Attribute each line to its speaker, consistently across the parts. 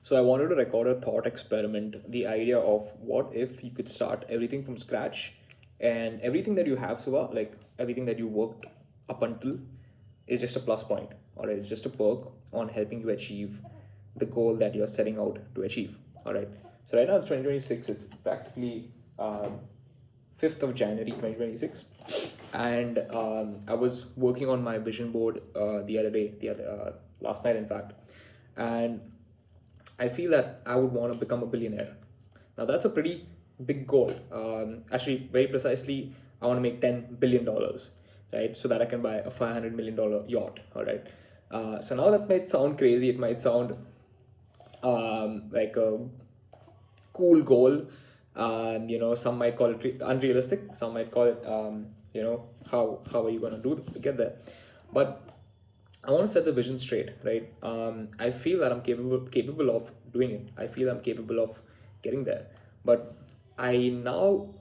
Speaker 1: So I wanted to record a thought experiment, the idea of what if you could start everything from scratch, and everything that you have so far, like everything that you worked up until, is just a plus point, all right? It's just a perk on helping you achieve the goal that you're setting out to achieve, all right? So right now it's 2026, it's practically 5th of January 2026, and I was working on my vision board the other day, last night in fact, and I feel that I would want to become a billionaire. Now that's a pretty big goal. Actually, very precisely, I want to make $10 billion, right? So that I can buy a $500 million yacht. All right. So now that might sound crazy. It might sound like a cool goal. Some might call it unrealistic. Some might call it, how are you gonna get there? But I want to set the vision straight, right? I feel that I'm capable of doing it. I feel I'm capable of getting there. But I now,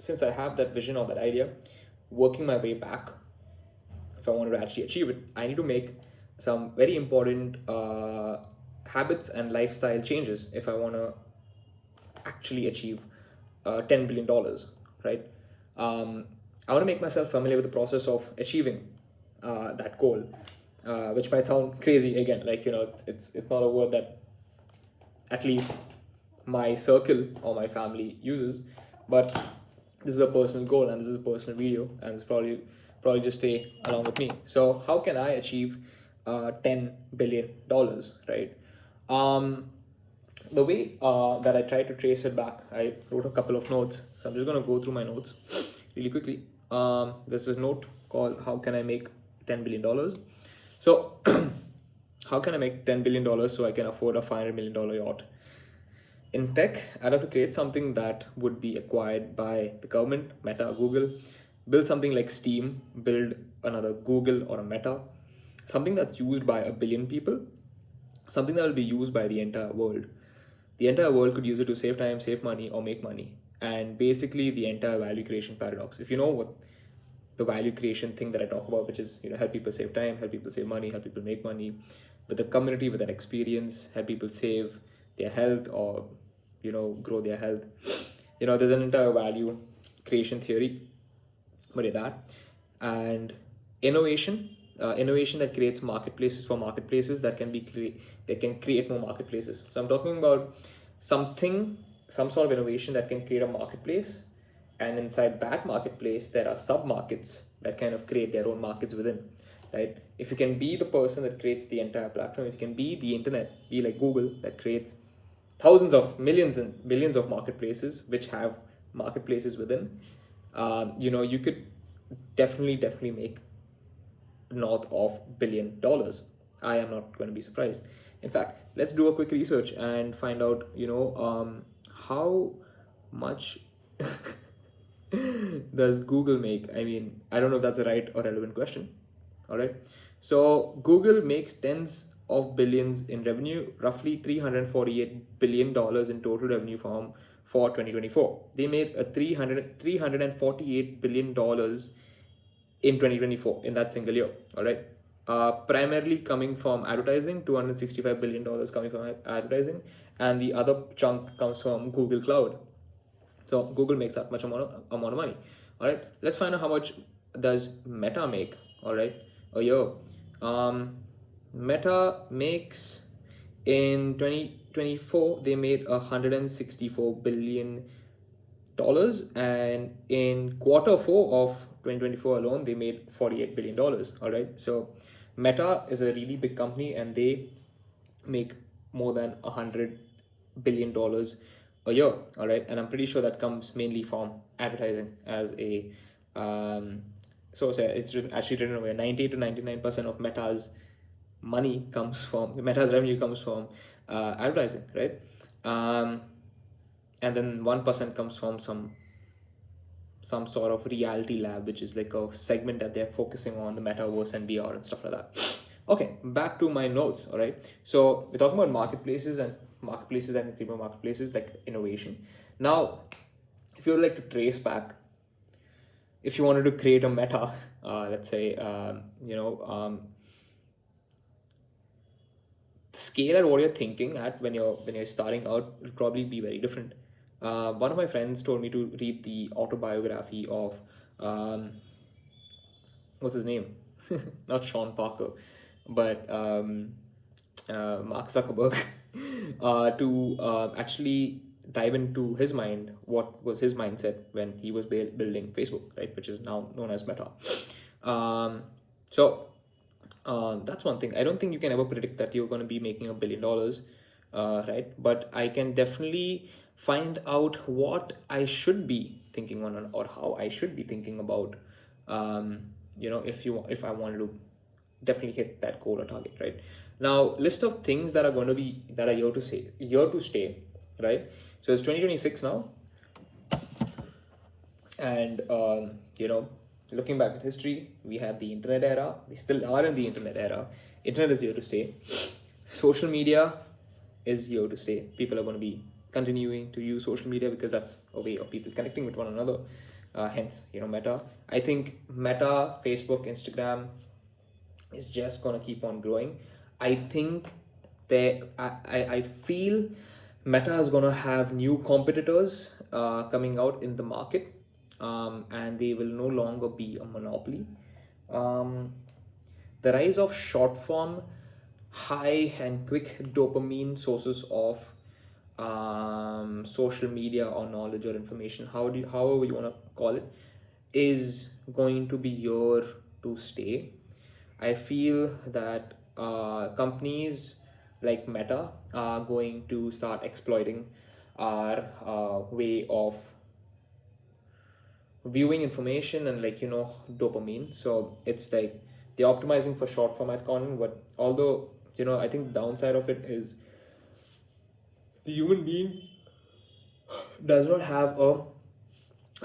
Speaker 1: since I have that vision or that idea, working my way back, if I wanted to actually achieve it, I need to make some very important habits and lifestyle changes if I want to actually achieve $10 billion, right? I want to make myself familiar with the process of achieving that goal, which might sound crazy again. Like, it's not a word that at least my circle or my family uses, but this is a personal goal and this is a personal video, and it's probably just stay along with me. So how can I achieve $10 billion, right? The way that I tried to trace it back, I wrote a couple of notes. So I'm just going to go through my notes really quickly. There's a note called "How can I make $10 billion?" So, how can I make $10 billion so I can afford a $500 million yacht? In tech, I'd have to create something that would be acquired by the government, Meta, Google, build something like Steam, build another Google or a Meta, something that's used by a billion people, something that will be used by the entire world. The entire world could use it to save time, save money, or make money. And basically, the entire value creation paradox. If you know what the value creation thing that I talk about, which is help people save time, help people save money, help people make money, with a community, with an experience, help people save their health or grow their health. There's an entire value creation theory with that, and innovation. Innovation that creates marketplaces for marketplaces that can that can create more marketplaces. So I'm talking about some sort of innovation that can create a marketplace, and inside that marketplace there are sub markets that kind of create their own markets within, right? If you can be the person that creates the entire platform, if you can be the internet, be like Google that creates thousands of millions and billions of marketplaces which have marketplaces within, you could definitely make north of $1 billion. I am not going to be surprised. In fact, let's do a quick research and find out, how much does Google make? I mean, I don't know if that's a right or relevant question. All right. So Google makes tens of billions in revenue, roughly $348 billion in total revenue for 2024. They made a $348 billion in 2024 in that single year. All right. Primarily coming from advertising, $265 billion coming from advertising, and the other chunk comes from Google Cloud. So Google makes that much amount of money. All right, let's find out how much does Meta make. All right, a year. Meta makes in 2024 they made $164 billion, and in quarter four of 2024 alone they made $48 billion. All right, so Meta is a really big company and they make more than $100 billion a year. All right, and I'm pretty sure that comes mainly from advertising as a source. It's actually written away 90 to 99% of Meta's revenue comes from advertising, right? And then 1% comes from some sort of reality lab, which is like a segment that they're focusing on, the metaverse and VR and stuff like that. Okay, back to my notes. All right, so we're talking about marketplaces and marketplaces and people marketplaces, like innovation. Now, if you would like to trace back, if you wanted to create a meta, let's say, scale at what you're thinking at when you're starting out will probably be very different. One of my friends told me to read the autobiography of what's his name? Not Sean Parker, but Mark Zuckerberg, to actually dive into his mind, what was his mindset when he was building Facebook, right, which is now known as Meta. Um, so that's one thing. I don't think you can ever predict that you're going to be making $1 billion, right? But I can definitely find out what I should be thinking on, or how I should be thinking about, if I wanted to definitely hit that goal or target, right? Now, list of things that are going to be that are here to stay, right? So it's 2026 now, and looking back at history, we had the internet era. We still are in the internet era. Internet is here to stay. Social media is here to stay. People are going to be continuing to use social media because that's a way of people connecting with one another. Hence, Meta. I think Meta, Facebook, Instagram is just gonna keep on growing. I think I feel Meta is gonna have new competitors coming out in the market, and they will no longer be a monopoly. Um, the rise of short form, high and quick dopamine sources of social media or knowledge or information, however you want to call it, is going to be here to stay. I feel that companies like Meta are going to start exploiting our way of viewing information and dopamine. So it's like they're optimizing for short format content, but although I think the downside of it is the human being does not have a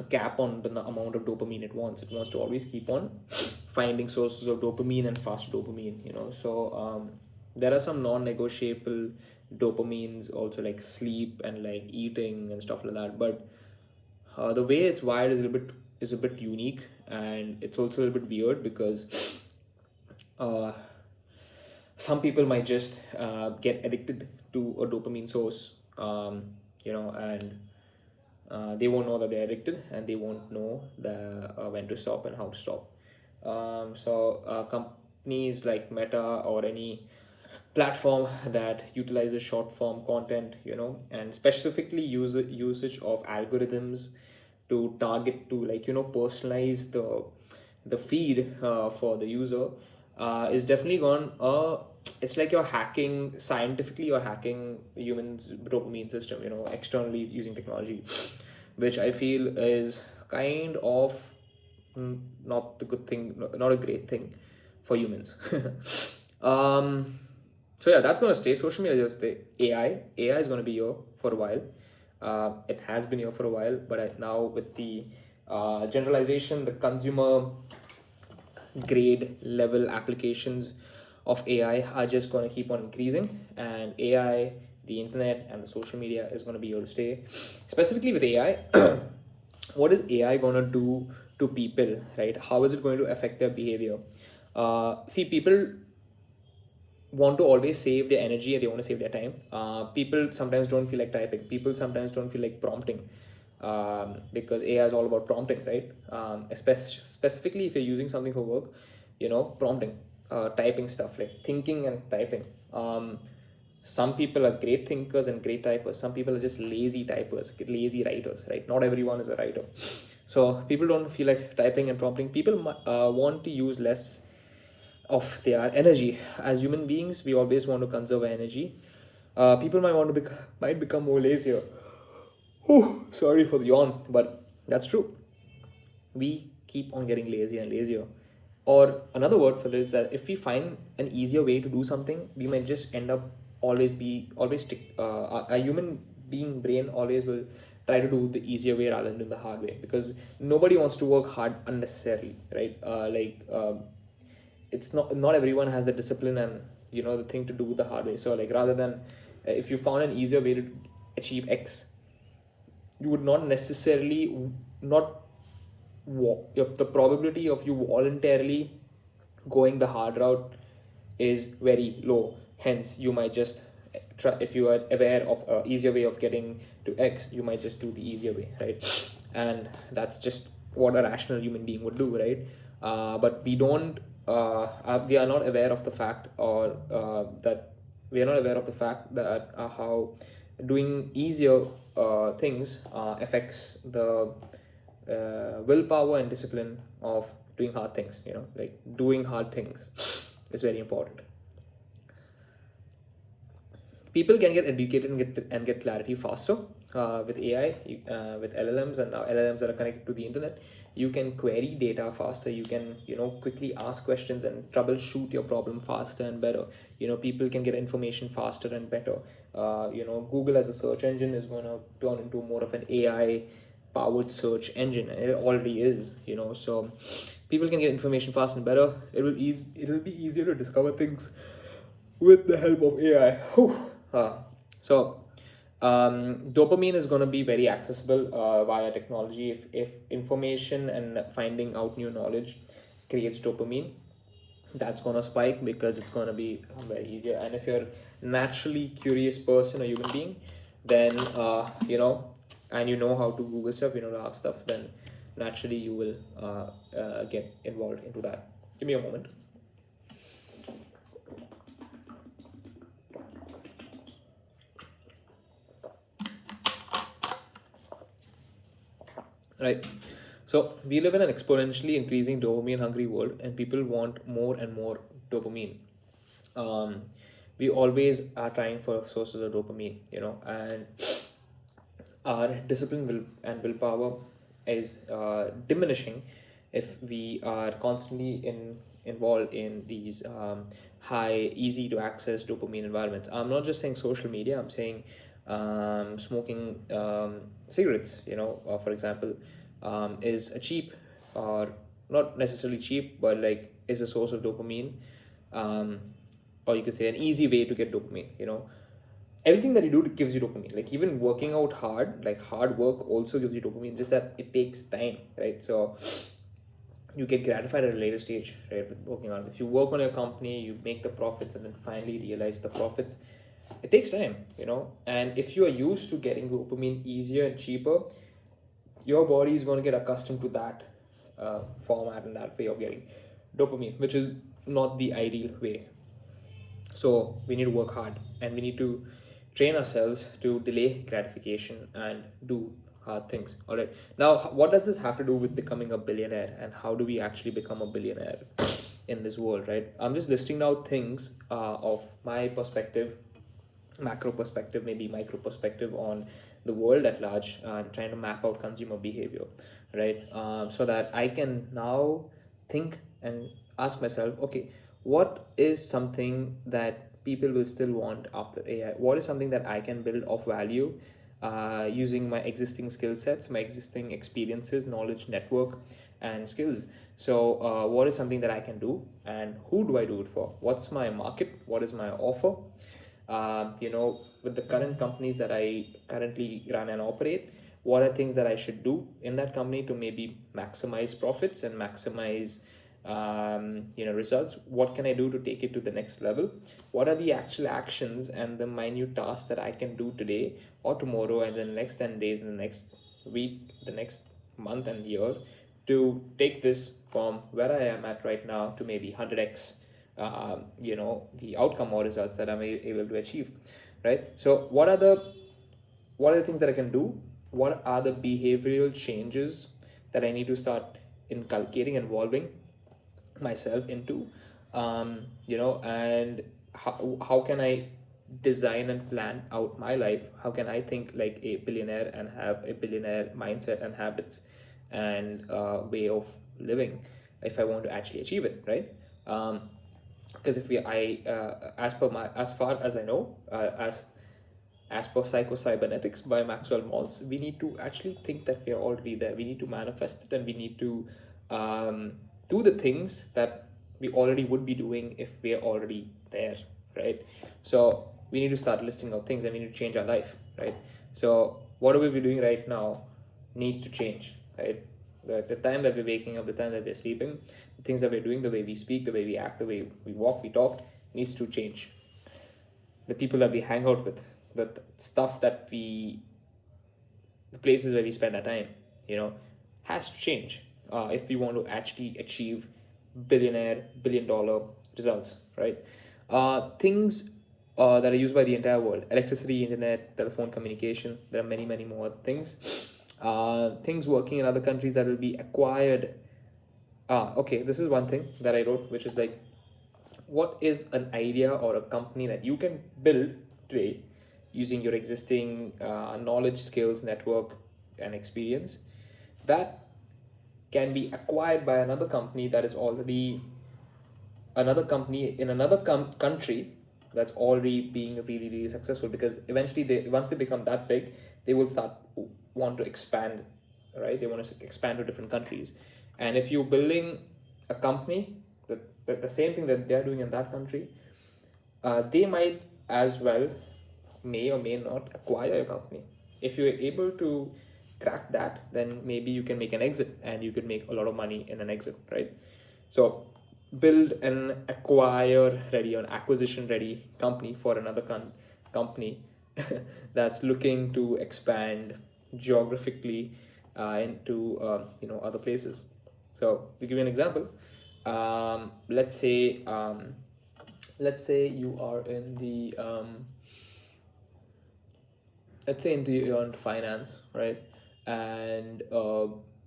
Speaker 1: cap on the amount of dopamine it wants. It wants to always keep on finding sources of dopamine and fast dopamine. So there are some non-negotiable dopamines also, like sleep and like eating and stuff like that. But the way it's wired is a bit unique, and it's also a little bit weird because uh, some people might just get addicted to a dopamine source, and they won't know that they're addicted, and they won't know when to stop and how to stop. So companies like Meta or any platform that utilizes short form content, and specifically usage of algorithms to target, to personalize the feed for the user, is definitely gone. It's like you're hacking the human's dopamine system, externally using technology, which I feel is kind of not the good thing, not a great thing for humans. um, so yeah, that's gonna stay. Social media is stay. AI is gonna be here for a while. It has been here for a while, but now with the generalization, the consumer grade level applications of AI are just going to keep on increasing, and AI, the internet, and the social media is going to be here to stay. Specifically with AI, what is AI going to do to people, right? How is it going to affect their behavior? See, people want to always save their energy and they want to save their time. People sometimes don't feel like typing. People sometimes don't feel like prompting, because AI is all about prompting, right? Specifically, if you're using something for work, prompting, typing stuff like thinking and typing. Some people are great thinkers and great typers. Some people are just lazy typers, lazy writers, right? Not everyone is a writer. So people don't feel like typing and prompting. People want to use less of their energy. As human beings, we always want to conserve energy. People might become more lazier. Oh, sorry for the yawn, but that's true. We keep on getting lazier and lazier. Or another word for it is that if we find an easier way to do something, we might just end up always stick. A human being brain always will try to do the easier way rather than the hard way, because nobody wants to work hard unnecessarily, right? It's not everyone has the discipline and the thing to do the hard way. So like, rather than if you found an easier way to achieve X, you would not necessarily not the probability of you voluntarily going the hard route is very low, Hence, you might just try, if you are aware of a easier way of getting to X, you might just do the easier way, right? And that's just what a rational human being would do, right? But we are not aware of the fact, or that we are not aware of the fact that how doing easier things affects the willpower and discipline of doing hard things. Like doing hard things is very important. People can get educated and get clarity faster with AI, with LLMs, and now LLMs that are connected to the internet. You can query data faster. You can quickly ask questions and troubleshoot your problem faster and better. People can get information faster and better. Google as a search engine is going to turn into more of an AI powered search engine, and it already is. So people can get information faster and better. It'll be easier to discover things with the help of AI. Whew. So dopamine is going to be very accessible via technology. If information and finding out new knowledge creates dopamine, that's going to spike because it's going to be very easier. And if you're naturally curious person or human being, then and you know how to Google stuff, to ask stuff, then naturally you will get involved into that. Give me a moment. Right. So we live in an exponentially increasing dopamine hungry world, and people want more and more dopamine. Um, we always are trying for sources of dopamine, and our discipline and willpower is diminishing if we are constantly involved in these high, easy to access dopamine environments. I'm not just saying social media. I'm saying smoking cigarettes. For example, is a cheap, or not necessarily cheap, but like is a source of dopamine, um, or you could say an easy way to get dopamine. Everything that you do gives you dopamine. Like even working out hard, like hard work also gives you dopamine, just that it takes time, right? So you get gratified at a later stage, right, with working on it. If you work on your company, you make the profits and then finally realize the profits, it takes time. And if you are used to getting dopamine easier and cheaper, your body is going to get accustomed to that format and that way of getting dopamine, which is not the ideal way. So we need to work hard, and we need to train ourselves to delay gratification and do hard things. All right. Now, what does this have to do with becoming a billionaire, and how do we actually become a billionaire in this world, right? I'm just listing out things of my perspective, macro perspective, maybe micro perspective on the world at large, and trying to map out consumer behavior, right? So that I can now think and ask myself, okay, what is something that people will still want after AI? What is something that I can build of value using my existing skill sets, my existing experiences, knowledge, network, and skills? So, what is something that I can do, and who do I do it for? What's my market? What is my offer? With the current companies that I currently run and operate, what are things that I should do in that company to maybe maximize profits and maximize results? What can I do to take it to the next level? What are the actual actions and the minute tasks that I can do today or tomorrow and the next 10 days and the next week, the next month and year, to take this from where I am at right now to maybe 100x the outcome or results that I'm able to achieve, right? So what are the things that I can do? What are the behavioral changes that I need to start inculcating, involving myself into? And how can I design and plan out my life? How can I think like a billionaire and have a billionaire mindset and habits and way of living if I want to actually achieve it, right? Because if we I as far as I know, as per psycho-cybernetics by Maxwell Maltz, we need to actually think that we are already there. We need to manifest it, and we need to do the things that we already would be doing if we are already there, right? So we need to start listing out things, and we need to change our life, right? So what are we doing right now needs to change, right? The time that we're waking up, the time that we're sleeping, the things that we're doing, the way we speak, the way we act, the way we walk, we talk, needs to change. the people that we hang out with, the stuff that the places where we spend our time, you know, has to change if we want to actually achieve billion dollar results, right? Things that are used by the entire world: electricity, internet, telephone communication. There are many, many more other things. Things working in other countries that will be acquired. Okay, this is one thing that I wrote, which is like, what is an idea or a company that you can build today using your existing knowledge, skills, network, and experience that can be acquired by another company that is already another company in another country that's already being really, really successful, because eventually they once they become that big, they will start want to expand, right? They want to expand to different countries. And if you're building a company that the same thing that they're doing in that country, they might as well may or may not acquire a company. If you're able to crack that, then maybe you can make an exit and you could make a lot of money in an exit, right? So build an acquire ready or an acquisition ready company for another company that's looking to expand geographically into other places. So to give you an example, um, let's say um, let's say you are in the let's say into your own finance, right? And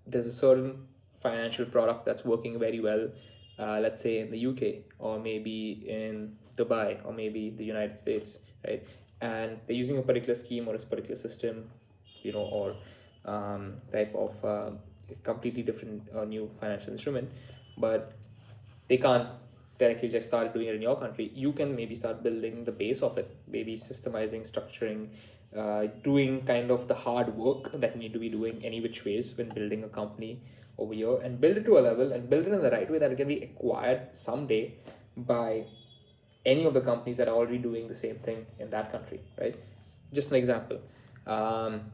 Speaker 1: there's a certain financial product that's working very well, let's say in the UK, or maybe in Dubai, or maybe the United States, right? And they're using a particular scheme or a particular system, or type of completely different new financial instrument, but they can't directly just start doing it in your country. You can maybe start building the base of it, maybe systemizing, structuring, doing kind of the hard work that you need to be doing any which ways when building a company over here, and build it to a level and build it in the right way that it can be acquired someday by any of the companies that are already doing the same thing in that country, right? Just an example. Um,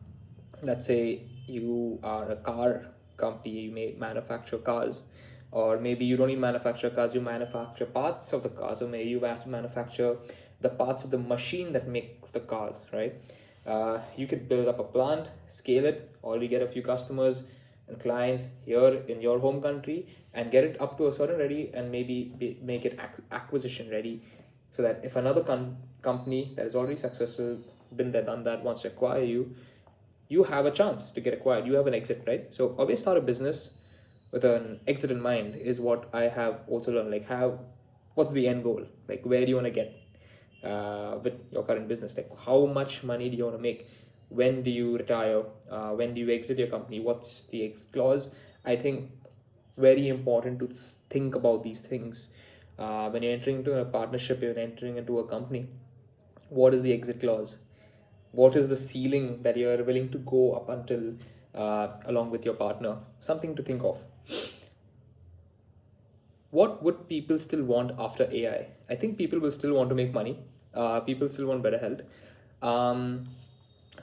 Speaker 1: let's say you are a car company, you may manufacture cars, or maybe you don't even manufacture cars, you manufacture parts of the cars, or maybe you manufacture the parts of the machine that makes the cars, right? You could build up a plant, scale it, already get a few customers and clients here in your home country, and get it up to a certain ready, and maybe make it acquisition ready, so that if another company that is already successful, been there, done that, wants to acquire you, you have a chance to get acquired. You have an exit, right? So always start a business with an exit in mind is what I have also learned. Like, what's the end goal? Like, where do you want to get with your current business? Like, how much money do you want to make? When do you retire? When do you exit your company? What's the exit clause? I think very important to think about these things when you're entering into a partnership, you're entering into a company. What is the exit clause? What is the ceiling that you're willing to go up until, along with your partner? Something to think of. What would people still want after AI? I think people will still want to make money. People still want better health. um,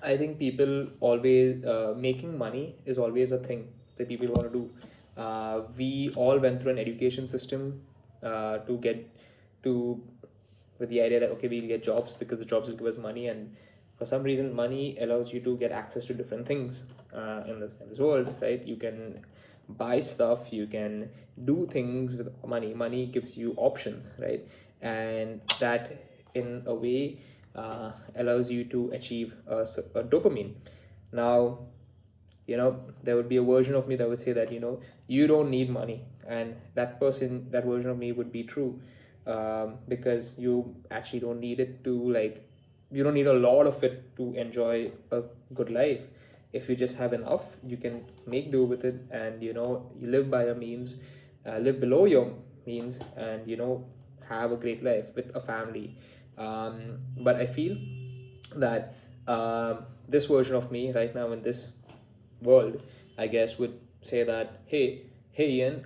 Speaker 1: I think people always, making money is always a thing that people want to do. We all went through an education system to get to, with the idea that okay, we'll get jobs because the jobs will give us money, and for some reason money allows you to get access to different things in this world, right? You can buy stuff, you can do things with money. Money gives you options, right? And that in a way allows you to achieve a dopamine. Now, there would be a version of me that would say that you don't need money, and that version of me would be true, because you actually don't need it to, like, you don't need a lot of it to enjoy a good life. If you just have enough, you can make do with it, and you live by your means, live below your means, and have a great life with a family. But I feel that this version of me right now in this world, I guess, would say that, hey Ian,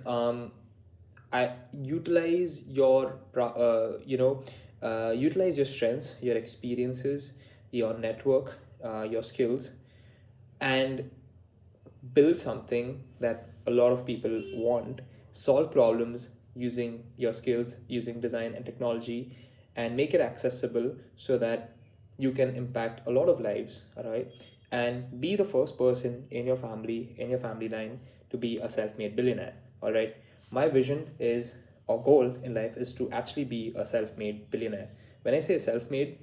Speaker 1: I utilize your utilize your strengths, your experiences, your network, your skills, and build something that a lot of people want. Solve problems using your skills, using design and technology, and make it accessible so that you can impact a lot of lives, all right? And be the first person in your family line, to be a self-made billionaire, all right? My vision is, or goal in life is to actually be a self-made billionaire. When I say self-made,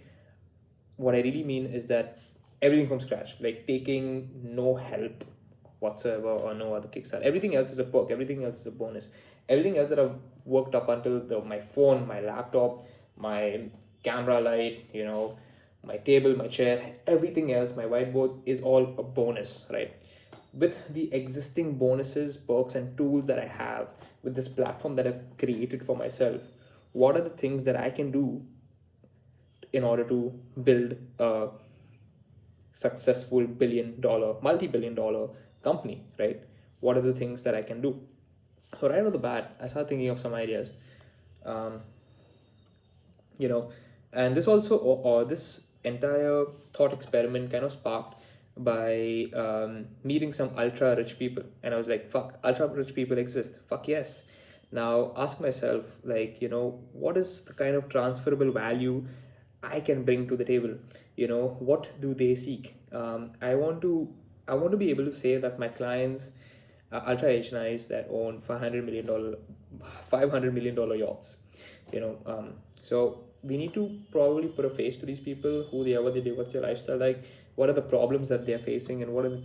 Speaker 1: what I really mean is that everything from scratch, like taking no help whatsoever or no other kickstart. Everything else is a perk. Everything else is a bonus. Everything else that I've worked up until my phone, my laptop, my camera light, my table, my chair, everything else, my whiteboard is all a bonus, right? With the existing bonuses, perks, and tools that I have, with this platform that I've created for myself, what are the things that I can do in order to build a successful multi-billion dollar company, right? What are the things that I can do? So right off the bat, I started thinking of some ideas. um, you know and this also, or this entire thought experiment kind of sparked by meeting some ultra rich people, and I was like, fuck, ultra rich people exist, fuck yes. Now ask myself, like, what is the kind of transferable value I can bring to the table? What do they seek? I want to be able to say that my clients are ultra HNIs that own $500 million yachts. So we need to probably put a face to these people, who they are, what they do, what's their lifestyle like, what are the problems that they're facing, and what are the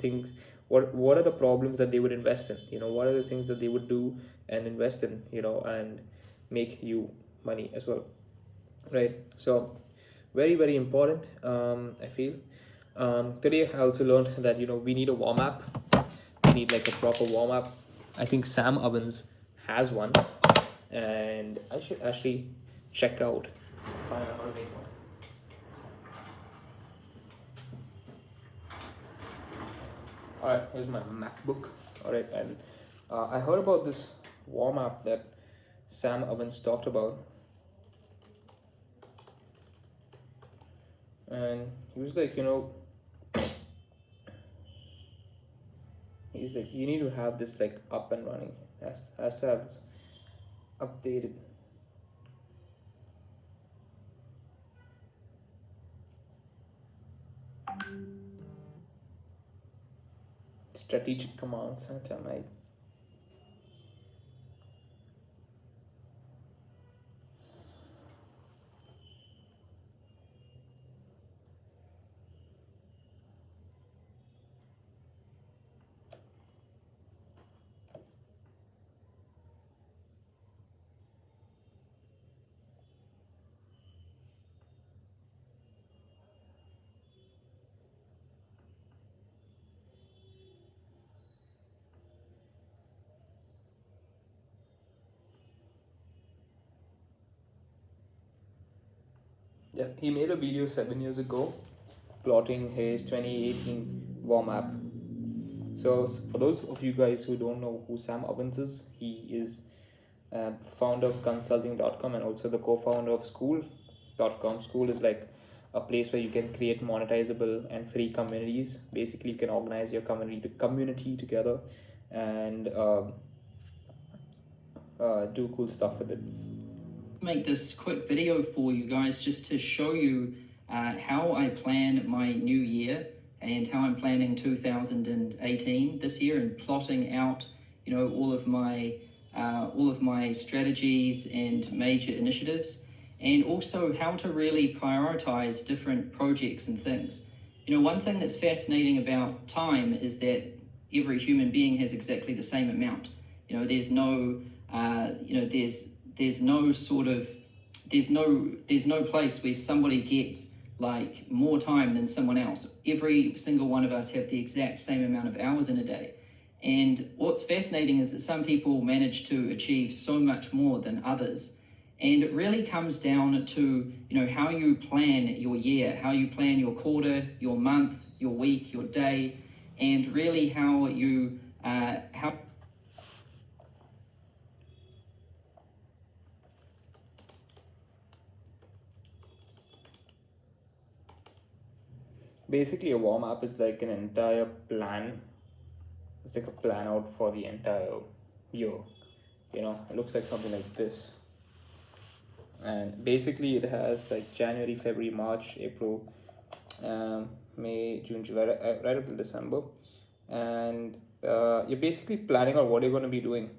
Speaker 1: problems that they would invest in, what are the things that they would do and invest in, and make you money as well, right? So very, very important, I feel. Today I also learned that we need a warm up. We need like a proper warm up. I think Sam Ovens has one, and I should actually check out, find out how to make one. All right, here's my MacBook. All right, and I heard about this warm up that Sam Ovens talked about, and he was like, he's like, you need to have this like up and running. Has to have this updated. Strategic command center. My Yeah, he made a video 7 years ago plotting his 2018 warm up. So for those of you guys who don't know who Sam Ovens is, he is founder of consulting.com and also the co-founder of school.com. School is like a place where you can create monetizable and free communities. Basically, you can organize your community together and do cool stuff with it.
Speaker 2: Make this quick video for you guys just to show you how I plan my new year and how I'm planning 2018 this year, and plotting out all of my strategies and major initiatives, and also how to really prioritize different projects and things. One thing that's fascinating about time is that every human being has exactly the same amount. There's no there's no place where somebody gets like more time than someone else. Every single one of us have the exact same amount of hours in a day. And what's fascinating is that some people manage to achieve so much more than others. And it really comes down to how you plan your year, how you plan your quarter, your month, your week, your day, and really how you
Speaker 1: Basically, a warm up is like an entire plan. It's like a plan out for the entire year. It looks like something like this. And basically it has like January, February, March, April, May, June, July, right up till December. And you're basically planning out what you're going to be doing,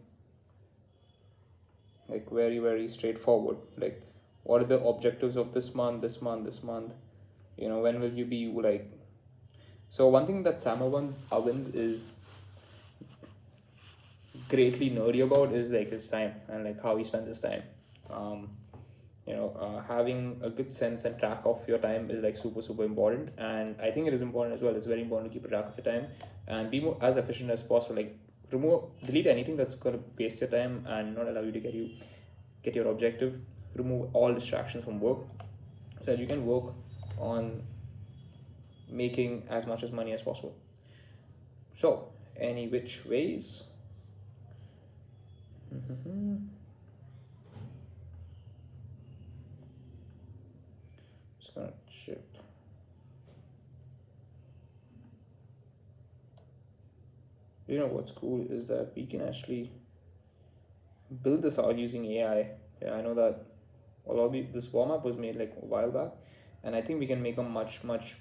Speaker 1: like very, very straightforward. Like, what are the objectives of this month, this month, this month? When will you be like? So one thing that Sam Ovens is greatly nerdy about is like his time and like how he spends his time. Um, Having a good sense and track of your time is like super super important, and I think it is important as well. It's very important to keep a track of your time and be more as efficient as possible. Like, delete anything that's going to waste your time and not allow you to get your objective. Remove all distractions from work so that you can work on making as much as money as possible. So, any which ways. Just gonna chip. What's cool is that we can actually build this out using AI. Yeah, I know that a lot of this warm up was made like a while back, and I think we can make a much much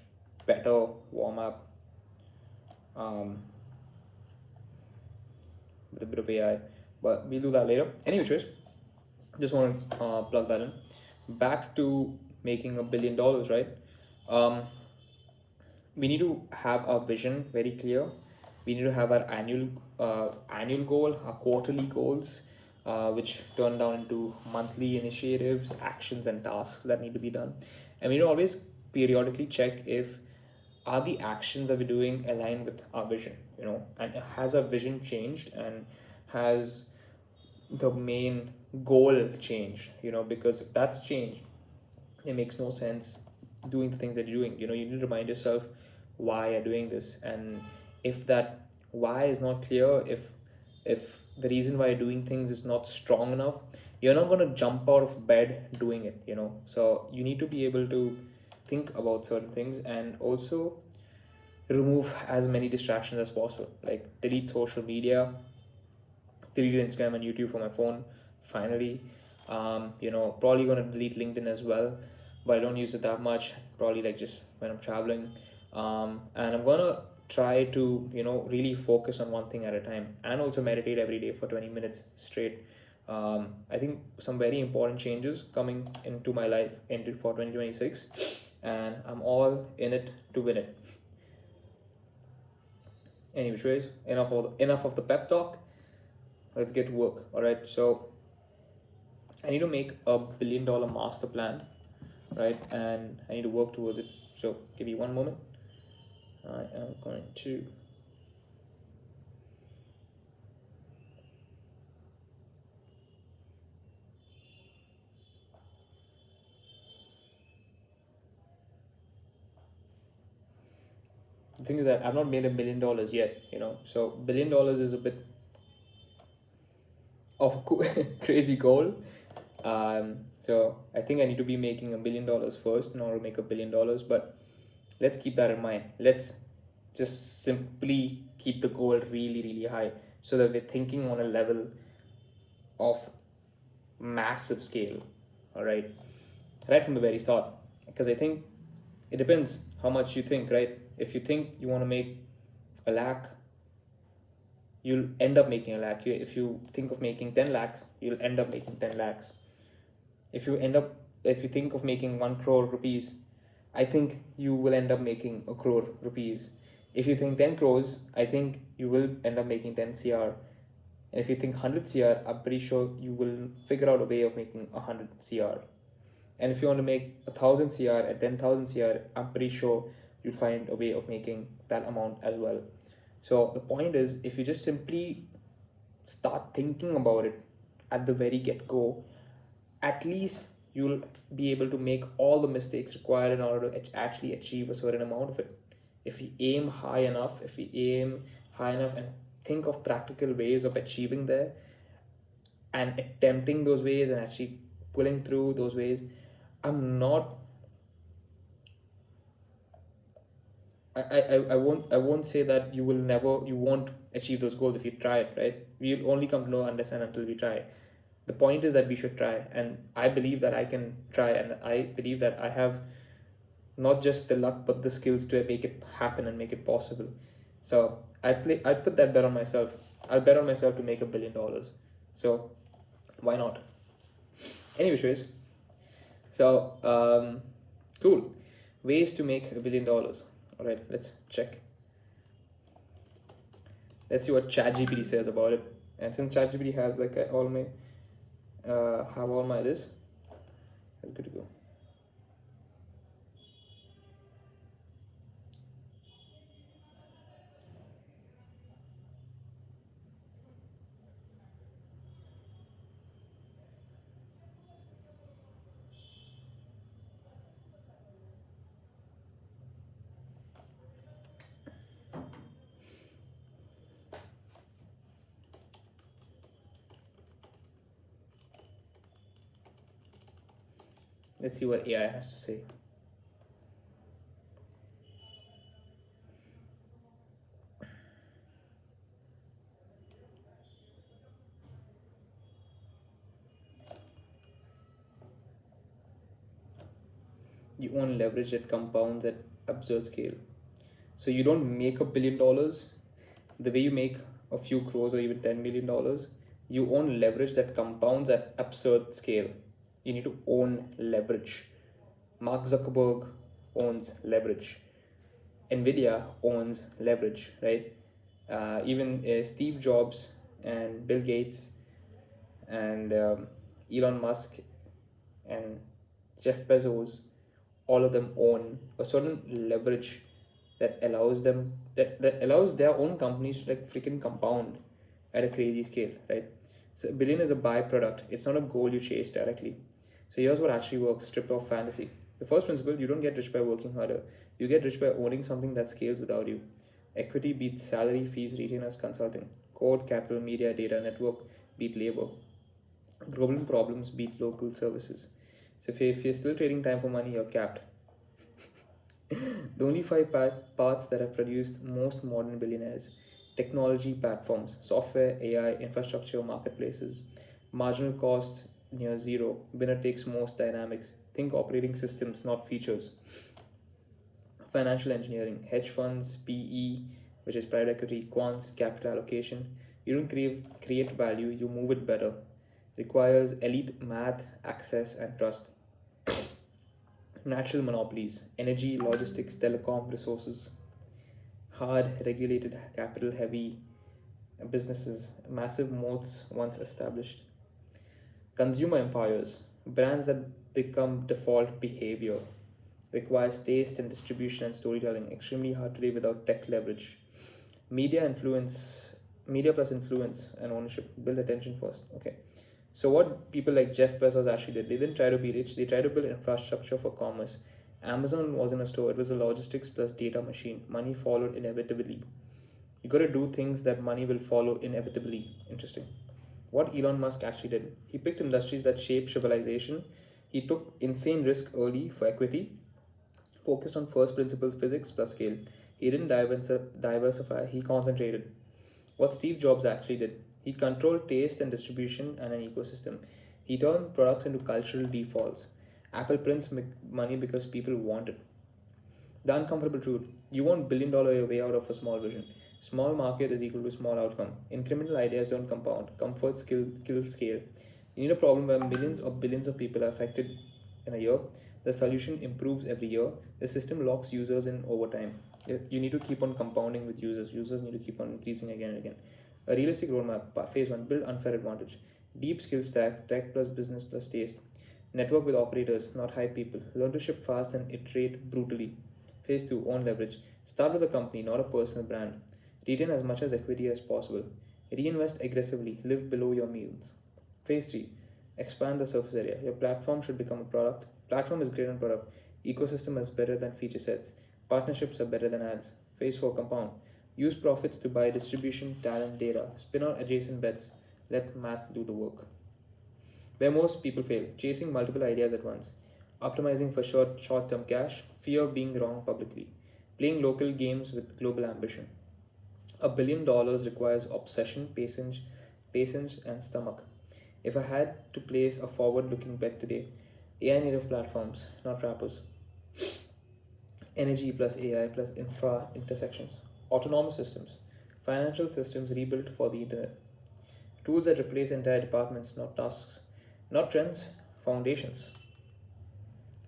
Speaker 1: better warm up um, with a bit of AI. But we'll do that later. Anyways, just want to plug that in. Back to making $1 billion, right? Um, we need to have our vision very clear. We need to have our annual goal, our quarterly goals, which turn down into monthly initiatives, actions, and tasks that need to be done. And we need to always periodically check if are the actions that we're doing aligned with our vision, and has our vision changed, and has the main goal changed, because if that's changed, it makes no sense doing the things that you're doing. You need to remind yourself why you're doing this, and if that why is not clear, if the reason why you're doing things is not strong enough, you're not going to jump out of bed doing it. So you need to be able to think about certain things, and also remove as many distractions as possible, like delete social media, deleted Instagram and YouTube from my phone finally. Probably gonna delete LinkedIn as well, but I don't use it that much. Probably like just when I'm traveling. And I'm gonna try to really focus on one thing at a time, and also meditate every day for 20 minutes straight. I think some very important changes coming into my life into for 2026, and I'm all in it to win it. Anyways, enough of the pep talk. Let's get to work. All right, so I need to make $1 billion master plan, right? And I need to work towards it. So give me one moment. I am going to the thing is that I've not made $1 million yet, so $1 billion is a bit of a crazy goal. So I think I need to be making $1 million first in order to make $1 billion. But let's keep that in mind. Let's just simply keep the goal really, really high so that we're thinking on a level of massive scale. All right from the very start. Because I think it depends how much you think, right? If you think you want to make a lakh, you'll end up making a lakh. If you think of making 10 lakhs, you'll end up making 10 lakhs. If you think of making 1 crore rupees, I think you will end up making a crore rupees. If you think 10 crores, I think you will end up making 10 cr. And if you think 100 cr, I'm pretty sure you will figure out a way of making 100 cr. And if you want to make 1,000 cr at 10,000 cr, I'm pretty sure you'll find a way of making that amount as well. So the point is, if you just simply start thinking about it at the very get-go, at least you'll be able to make all the mistakes required in order to actually achieve a certain amount of it. If we aim high enough, and think of practical ways of achieving there and attempting those ways and actually pulling through those ways, I'm not I won't say that you won't achieve those goals if you try it, right? We'll only come to know understand until we try. The point is that we should try, and I believe that I can try, and I believe that I have not just the luck but the skills to make it happen and make it possible. So I put that bet on myself. I'll bet on myself to make $1 billion. So why not? Anyways, so cool. Ways to make $1 billion. All right, let's check. Let's see what ChatGPT says about it. And since ChatGPT has like all my have all my this, it's good to go. Let's see what AI has to say. You own leverage that compounds at absurd scale. So you don't make $1 billion the way you make a few crores or even $10 million. You own leverage that compounds at absurd scale. You need to own leverage. Mark Zuckerberg owns leverage. Nvidia owns leverage, right? Even Steve Jobs and Bill Gates and Elon Musk and Jeff Bezos, all of them own a certain leverage that allows their own companies to like freaking compound at a crazy scale, right? So a billion is a byproduct. It's not a goal you chase directly. So here's what actually works, stripped off fantasy. The first principle, you don't get rich by working harder. You get rich by owning something that scales without you. Equity beats salary, fees, retainers, consulting. Code, capital, media, data, network beat labor. Global problems beat local services. So if you're still trading time for money, you're capped. The only five paths that have produced most modern billionaires: technology platforms, software, AI, infrastructure, marketplaces, marginal cost near zero, winner takes most dynamics. Think operating systems, not features. Financial engineering, hedge funds, PE, which is private equity, quants, capital allocation. You don't create value, you move it better. Requires elite math, access, and trust. Natural monopolies, energy, logistics, telecom, resources. Hard, regulated, capital heavy businesses, massive moats once established. Consumer empires, brands that become default behavior. Requires taste and distribution and storytelling. Extremely hard today without tech leverage. Media influence, media plus influence and ownership. Build attention first. Okay. So what people like Jeff Bezos actually did, they didn't try to be rich, they tried to build infrastructure for commerce. Amazon wasn't a store, it was a logistics plus data machine. Money followed inevitably. You gotta do things that money will follow inevitably. Interesting. What Elon Musk actually did, he picked industries that shape civilization. He took insane risk early for equity, focused on first principles physics plus scale. He didn't diversify, he concentrated. What Steve Jobs actually did, he controlled taste and distribution and an ecosystem. He turned products into cultural defaults. Apple prints money because people want it. The uncomfortable truth, you won't $1 billion your way out of a small vision. Small market is equal to small outcome. Incremental ideas don't compound. Comfort skill kills scale. You need a problem where millions or billions of people are affected in a year. The solution improves every year. The system locks users in over time. You need to keep on compounding with users. Users need to keep on increasing again and again. A realistic roadmap. Phase 1, build unfair advantage. Deep skill stack, tech plus business plus taste. Network with operators, not hype people. Learn to ship fast and iterate brutally. Phase 2, own leverage. Start with a company, not a personal brand. Retain as much as equity as possible. Reinvest aggressively. Live below your means. Phase 3, expand the surface area. Your platform should become a product. Platform is greater than product. Ecosystem is better than feature sets. Partnerships are better than ads. Phase 4, compound. Use profits to buy distribution, talent, data. Spin out adjacent bets. Let math do the work. Where most people fail, chasing multiple ideas at once, optimizing for short term cash, fear of being wrong publicly, playing local games with global ambition. $1 billion requires obsession, patience, and stomach. If I had to place a forward looking bet today, AI native platforms, not wrappers. Energy plus AI plus infra intersections. Autonomous systems. Financial systems rebuilt for the internet. Tools that replace entire departments, not tasks. Not trends, foundations.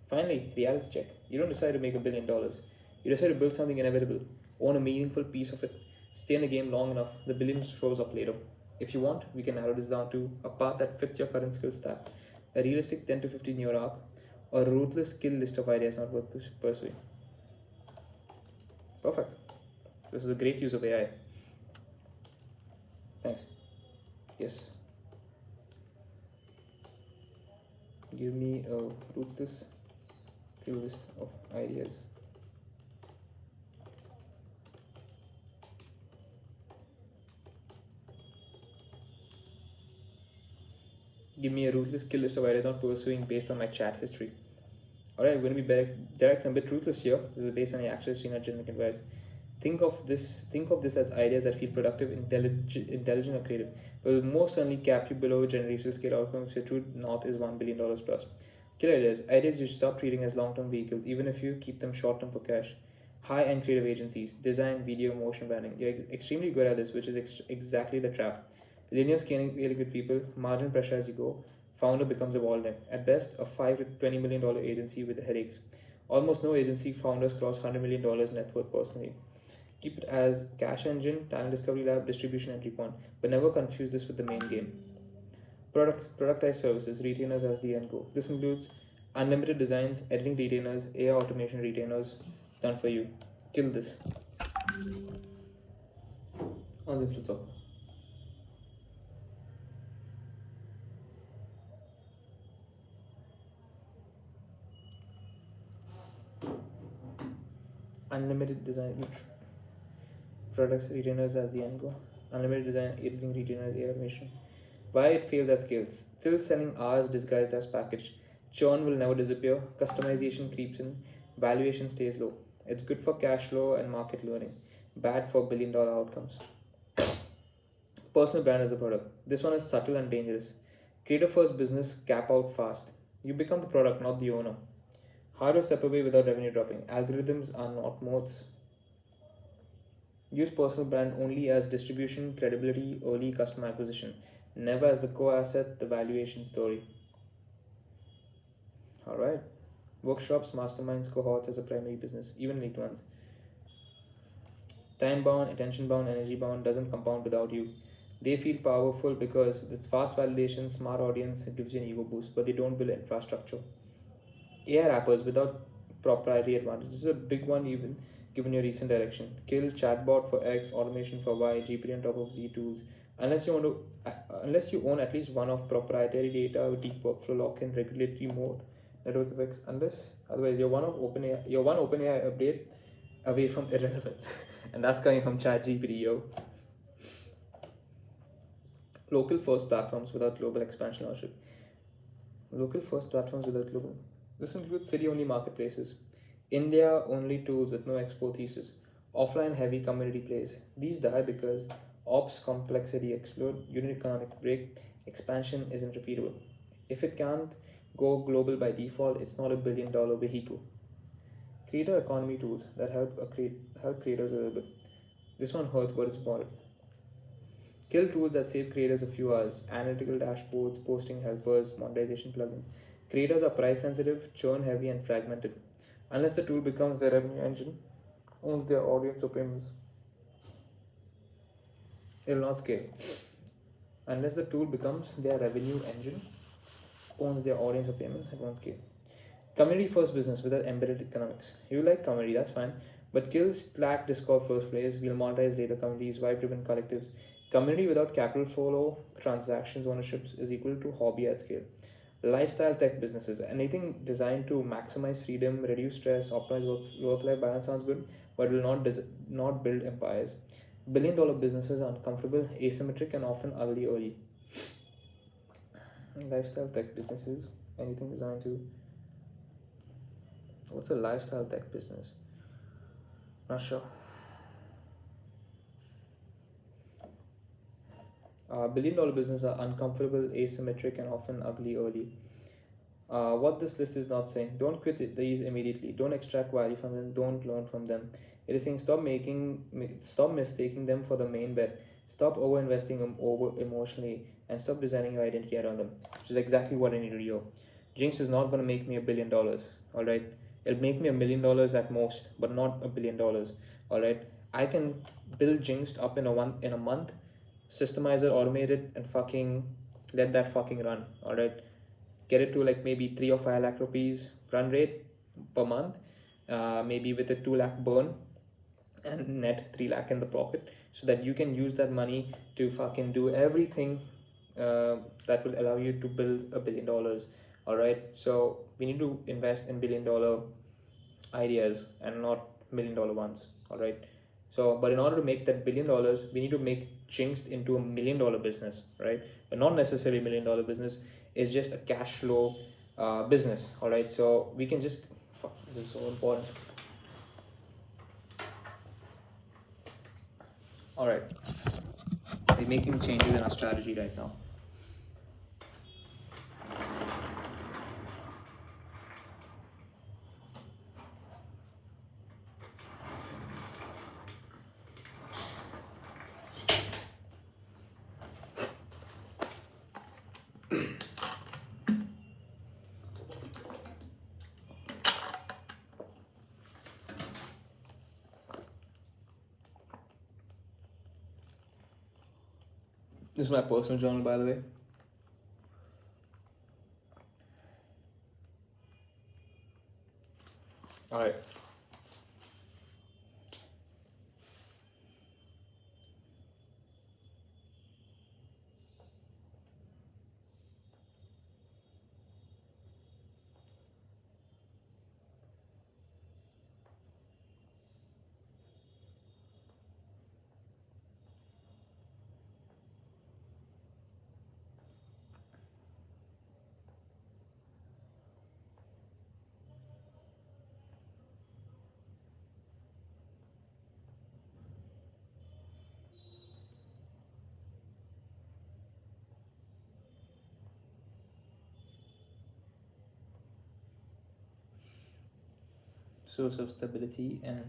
Speaker 1: Finally, reality check. You don't decide to make $1 billion. You decide to build something inevitable, own a meaningful piece of it, stay in the game long enough, the billion shows up later. If you want, we can narrow this down to a path that fits your current skill stack, a realistic 10 to 15 year arc, or a ruthless skill list of ideas not worth pursuing. Perfect. This is a great use of AI. Thanks. Yes. Give me a ruthless skill list of ideas. Give me a ruthless skill list of ideas not pursuing based on my chat history. Alright, I'm going to be direct and a bit ruthless here. This is based on the actual history, not generic advice. Think of this as ideas that feel productive, intelligent, or creative, but will most certainly cap you below generational scale outcomes if your true north is $1 billion plus. Killer ideas you should stop treating as long-term vehicles, even if you keep them short-term for cash. High-end creative agencies, design, video, motion branding. You're extremely good at this, which is exactly the trap. Linear scaling really good people, margin pressure as you go. Founder becomes a bottleneck. At best, a $5 to $20 million agency with headaches. Almost no agency founders cross $100 million net worth personally. Keep it as cash engine, talent discovery lab, distribution entry point, but never confuse this with the main game. Productized services, retainers as the end goal. This includes unlimited designs, editing retainers, AI automation retainers, done for you. Kill this. On the flip side. Unlimited design products retainers as the end goal. Unlimited design editing retainers AI automation. Why it fails at scale? Still selling hours disguised as packaged. Churn will never disappear. Customization creeps in. Valuation stays low. It's good for cash flow and market learning. Bad for $1 billion outcomes. Personal brand as a product. This one is subtle and dangerous. Creator first business cap out fast. You become the product, not the owner. How to step away without revenue dropping? Algorithms are not moats. Use personal brand only as distribution, credibility, early customer acquisition, never as the core asset, the valuation story. Alright. Workshops, masterminds, cohorts as a primary business, even late ones. Time bound, attention bound, energy bound doesn't compound without you. They feel powerful because it's fast validation, smart audience, it gives you an ego boost, but they don't build infrastructure. AI wrappers without proprietary advantage. This is a big one even given your recent direction. Kill chatbot for X, automation for Y, GPT on top of Z tools. Unless you own at least one of proprietary data, deep workflow lock-in, regulatory mode, network effects. Unless otherwise you're one OpenAI update away from irrelevance, and that's coming from ChatGPT, yo. Local first platforms without global expansion ownership. Local first platforms without global. This includes city only marketplaces, India only tools with no export thesis, offline heavy community plays. These die because ops complexity explode, unit economic break, expansion isn't repeatable. If it can't go global by default, it's not $1 billion vehicle. Creator economy tools that help creators a little bit. This one hurts, but it's important. Kill tools that save creators a few hours, analytical dashboards, posting helpers, monetization plugins. Creators are price sensitive, churn heavy, and fragmented. Unless the tool becomes their revenue engine, owns their audience or payments, it will not scale. Unless the tool becomes their revenue engine, owns their audience or payments, it won't scale. Community first business without embedded economics. You like community, that's fine. But kill Slack, Discord first players, we'll monetize later communities, vibe driven collectives. Community without capital flow, transactions, ownerships is equal to hobby at scale. Lifestyle tech businesses, anything designed to maximize freedom, reduce stress, optimize work-life balance sounds good, but will not build empires. $1 billion businesses are uncomfortable, asymmetric, and often ugly early. Lifestyle tech businesses, anything designed to. What's a lifestyle tech business? Not sure. Billion dollar business are uncomfortable, asymmetric, and often ugly early. What this list is not saying, don't quit these immediately. Don't extract value from them. Don't learn from them. It is saying stop mistaking them for the main bet. Stop over investing them over emotionally, and stop designing your identity around them, which is exactly what I need to do. Jinx is not going to make me $1 billion. All right, it'll make me $1 million at most, but not $1 billion. All right, I can build Jinx up in a month, systemize it, automate it, and fucking let that fucking run. All right, get it to like maybe 3 or 5 lakh rupees run rate per month, maybe with a 2 lakh burn and net 3 lakh in the pocket, so that you can use that money to fucking do everything that will allow you to build $1 billion. All right, so we need to invest in $1 billion ideas and not $1 million ones. All right, so but in order to make that $1 billion, we need to make Jinxed into $1 million business, right? But not necessarily $1 million business. It's just a cash flow business. All right, so we can just fuck, this is so important. All right, we're making changes in our strategy right now. This is my personal journal, by the way. All right. Source of stability and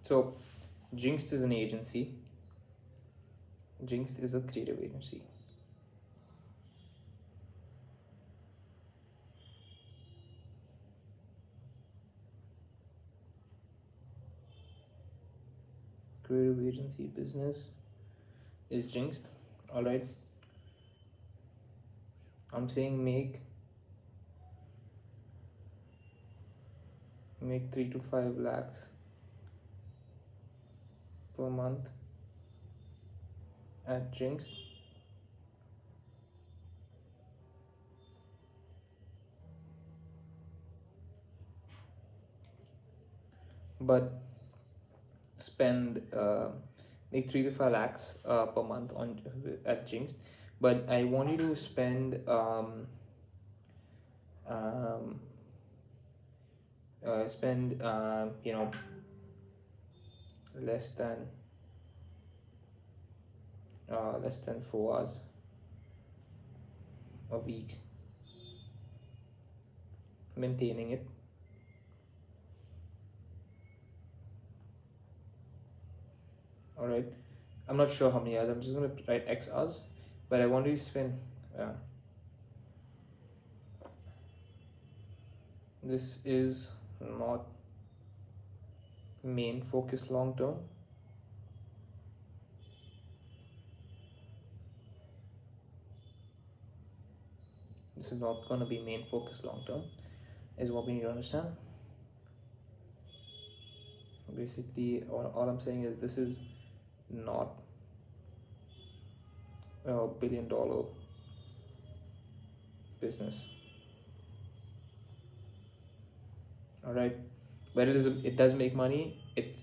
Speaker 1: so Jinxed is an agency. Jinxed is a creative agency. Creative agency business is Jinxed. All right. I'm saying make 3 to 5 lakhs per month at Jinxed. But spend make 3 to 5 lakhs per month on at Jinxed. But I want you to spend um, you know, less than 4 hours a week maintaining it. All right, I'm not sure how many hours. I'm just gonna write X hours, but I want you to spend. This is not main focus long term. This is not going to be main focus long term, is what we need to understand. Basically, all I'm saying is this is not a $1 billion business. All right, but it does make money. It's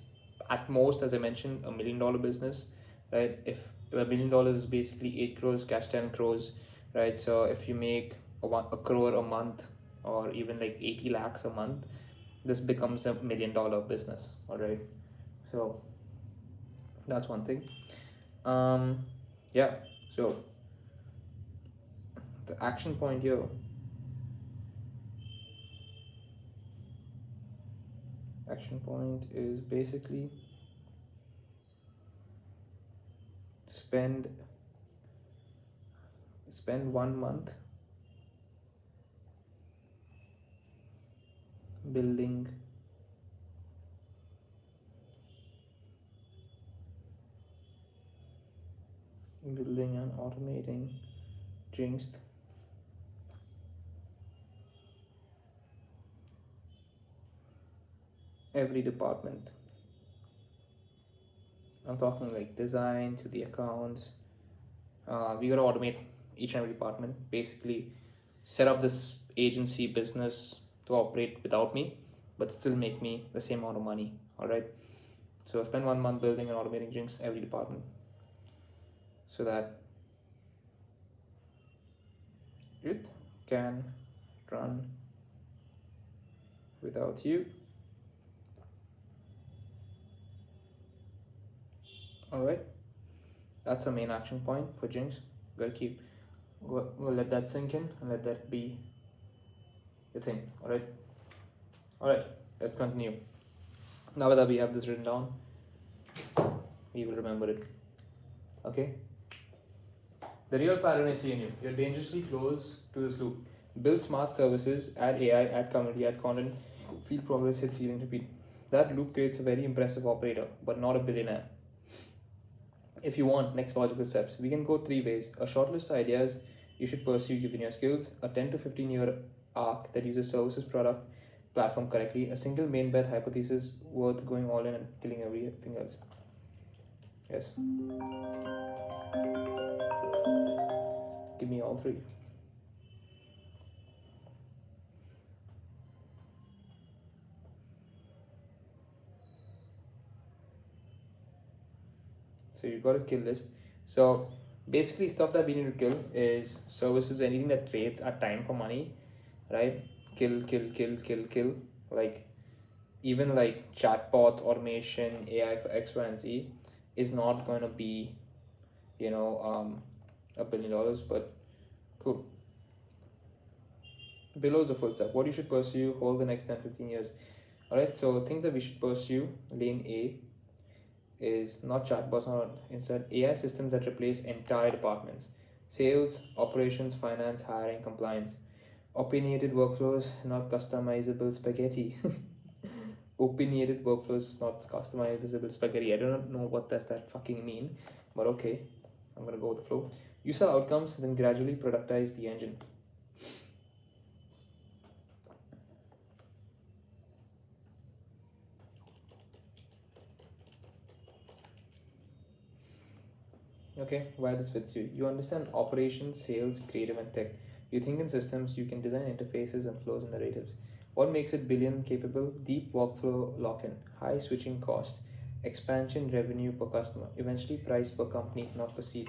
Speaker 1: at most, as I mentioned, $1 million business, right? If $1 million is basically 8 crores, catch 10 crores, right? So if you make a a crore a month, or even like 80 lakhs a month, this becomes $1 million business. All right. So that's one thing. um yeah. So the action point here, action point is basically spend spend 1 month building and automating Jinxed every department. I'm talking like design to the accounts. We gotta automate each and every department. Basically, set up this agency business to operate without me, but still make me the same amount of money. All right. So spend 1 month building and automating Jinx every department, so that it can run without you. All right. That's a main action point for Jinx. Gotta keep. We'll let that sink in and let that be the thing. All right. All right. Let's continue. Now that we have this written down, we will remember it. Okay. The real pattern I see in you. You're dangerously close to this loop. Build smart services, add AI, add community, add content, feel progress, hit ceiling, repeat. That loop creates a very impressive operator, but not a billionaire. If you want next logical steps, we can go 3 ways. A short list of ideas you should pursue given your skills, a 10 to 15 year arc that uses services, product, platform correctly, a single main bet hypothesis worth going all in and killing everything else. Yes. Give me all 3. So you got a kill list. So basically, stuff that we need to kill is services, anything that trades our time for money, right? Kill, kill, kill, kill, kill. Like even like chatbot automation, AI for X, Y, and Z is not going to be, you know, $1 billion, but cool. Below is a full step. What you should pursue over the next 10, 15 years. All right. So things that we should pursue, lane A, is not chatbots, not instead AI systems that replace entire departments: sales, operations, finance, hiring, compliance. Opinionated workflows, not customizable spaghetti. Opinionated workflows, not customizable spaghetti. I don't know what does that fucking mean, but okay, I'm gonna go with the flow. You sell outcomes, then gradually productize the engine. Okay, why this fits you. You understand operations, sales, creative, and tech. You think in systems, you can design interfaces and flows and narratives. What makes it billion capable? Deep workflow lock in, high switching costs, expansion revenue per customer, eventually price per company, not per seat.